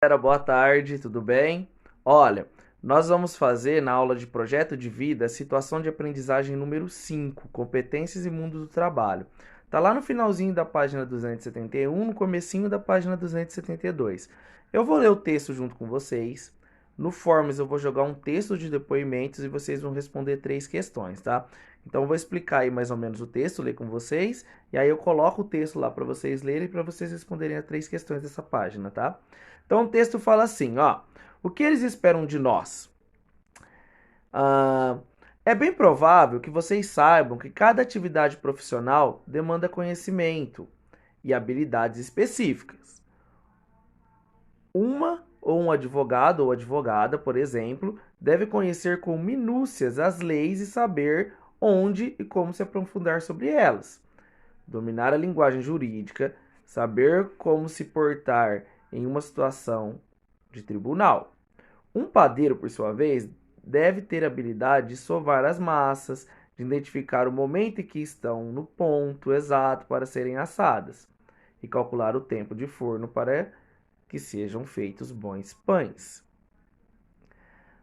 Galera, boa tarde, tudo bem? Olha, nós vamos fazer na aula de projeto de vida a situação de aprendizagem número 5, competências e mundo do trabalho. Tá lá no finalzinho da página 271, no comecinho da página 272. Eu vou ler o texto junto com vocês. No Forms eu vou jogar um texto de depoimentos e vocês vão responder 3 questões, tá? Então eu vou explicar aí mais ou menos o texto, ler com vocês, e aí eu coloco o texto lá para vocês lerem e para vocês responderem as 3 questões dessa página, tá? Então o texto fala assim, ó. O que eles esperam de nós? Ah, é bem provável que vocês saibam que cada atividade profissional demanda conhecimento e habilidades específicas. Uma ou um advogado ou advogada, por exemplo, deve conhecer com minúcias as leis e saber onde e como se aprofundar sobre elas. Dominar a linguagem jurídica, saber como se portar em uma situação de tribunal. Um padeiro, por sua vez, deve ter a habilidade de sovar as massas, de identificar o momento em que estão no ponto exato para serem assadas e calcular o tempo de forno para que sejam feitos bons pães.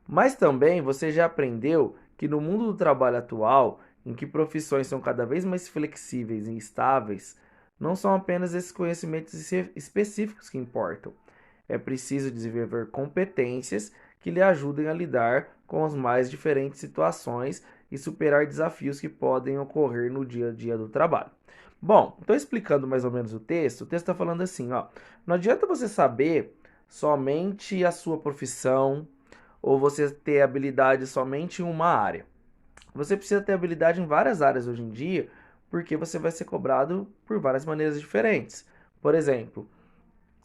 Mas também você já aprendeu que no mundo do trabalho atual, em que profissões são cada vez mais flexíveis e estáveis, não são apenas esses conhecimentos específicos que importam. É preciso desenvolver competências que lhe ajudem a lidar com as mais diferentes situações e superar desafios que podem ocorrer no dia a dia do trabalho. Bom, estou explicando mais ou menos o texto. O texto está falando assim, ó. Não adianta você saber somente a sua profissão ou você ter habilidade somente em uma área. Você precisa ter habilidade em várias áreas hoje em dia, porque você vai ser cobrado por várias maneiras diferentes. Por exemplo,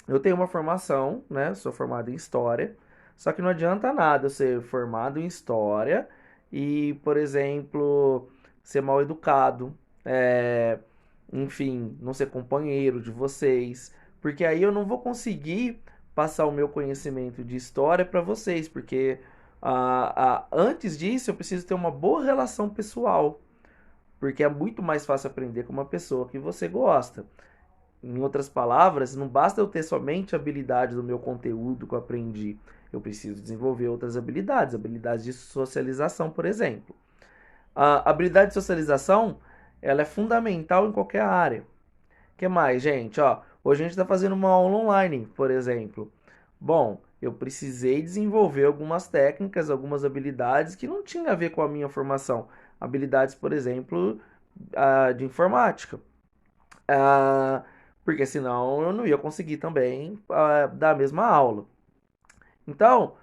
eu tenho uma formação, né? Sou formado em história, só que não adianta nada eu ser formado em história e, por exemplo, ser mal educado, é, enfim, não ser companheiro de vocês, porque aí eu não vou conseguir passar o meu conhecimento de história para vocês, porque antes disso eu preciso ter uma boa relação pessoal, porque é muito mais fácil aprender com uma pessoa que você gosta. Em outras palavras, não basta eu ter somente a habilidade do meu conteúdo que eu aprendi. Eu preciso desenvolver outras habilidades, habilidades de socialização, por exemplo. A habilidade de socialização, ela é fundamental em qualquer área. O que mais, gente? Ó, hoje a gente está fazendo uma aula online, por exemplo. Bom, eu precisei desenvolver algumas técnicas, algumas habilidades que não tinham a ver com a minha formação. Habilidades, por exemplo, de informática. Ah, porque senão eu não ia conseguir também dar a mesma aula. Então,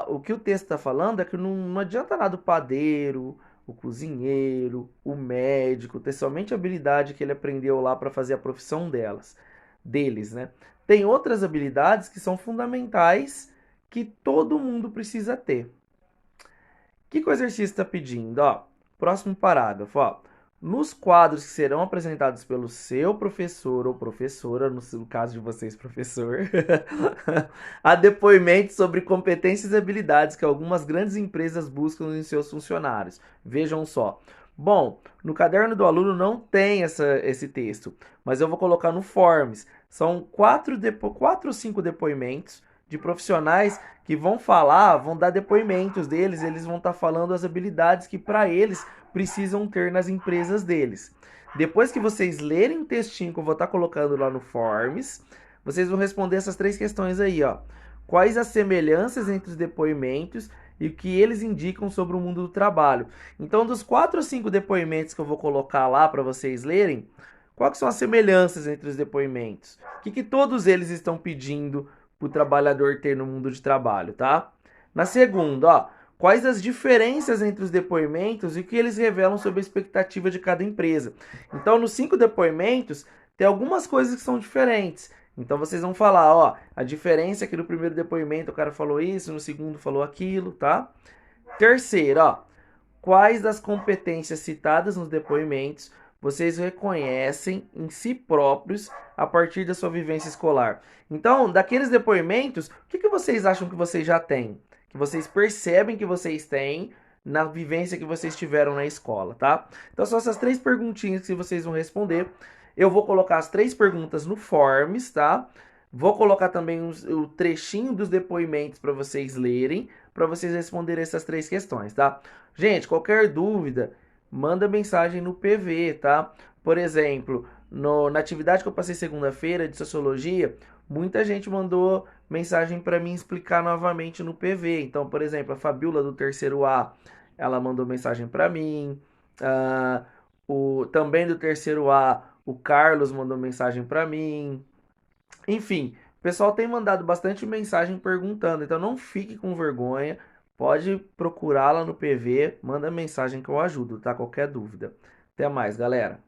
o que o texto está falando é que não adianta nada o padeiro, o cozinheiro, o médico ter somente a habilidade que ele aprendeu lá para fazer a profissão deles, né? Tem outras habilidades que são fundamentais que todo mundo precisa ter. O que o exercício está pedindo? Ó, próximo parágrafo. Ó. Nos quadros que serão apresentados pelo seu professor ou professora, no caso de vocês, professor, há depoimentos sobre competências e habilidades que algumas grandes empresas buscam em seus funcionários. Vejam só. Bom, no caderno do aluno não tem esse texto, mas eu vou colocar no Forms. São quatro ou cinco depoimentos de profissionais que vão falar, vão dar depoimentos deles, eles vão estar falando as habilidades que para eles precisam ter nas empresas deles. Depois que vocês lerem o textinho que eu vou estar colocando lá no Forms, vocês vão responder essas 3 questões aí, ó. Quais as semelhanças entre os depoimentos e o que eles indicam sobre o mundo do trabalho? Então, dos 4 ou 5 depoimentos que eu vou colocar lá para vocês lerem, quais são as semelhanças entre os depoimentos? O que todos eles estão pedindo para o trabalhador ter no mundo de trabalho, tá? Na segunda, ó, quais as diferenças entre os depoimentos e o que eles revelam sobre a expectativa de cada empresa. Então, nos 5 depoimentos, tem algumas coisas que são diferentes. Então, vocês vão falar, ó, a diferença é que no primeiro depoimento o cara falou isso, no segundo falou aquilo, tá? Terceiro, ó, quais das competências citadas nos depoimentos vocês reconhecem em si próprios a partir da sua vivência escolar? Então, daqueles depoimentos, o que vocês acham que vocês já têm? Que vocês percebem que vocês têm na vivência que vocês tiveram na escola, tá? Então, são essas 3 perguntinhas que vocês vão responder. Eu vou colocar as 3 perguntas no Forms, tá? Vou colocar também o trechinho dos depoimentos para vocês lerem, para vocês responderem essas 3 questões, tá? Gente, qualquer dúvida, manda mensagem no PV, tá? Por exemplo, na atividade que eu passei segunda-feira de sociologia, muita gente mandou mensagem para mim explicar novamente no PV. Então, por exemplo, a Fabiola do terceiro A, ela mandou mensagem para mim. Também do terceiro A, o Carlos mandou mensagem para mim. Enfim, o pessoal tem mandado bastante mensagem perguntando, então não fique com vergonha, pode procurar lá no PV, manda mensagem que eu ajudo, tá? Qualquer dúvida. Até mais, galera.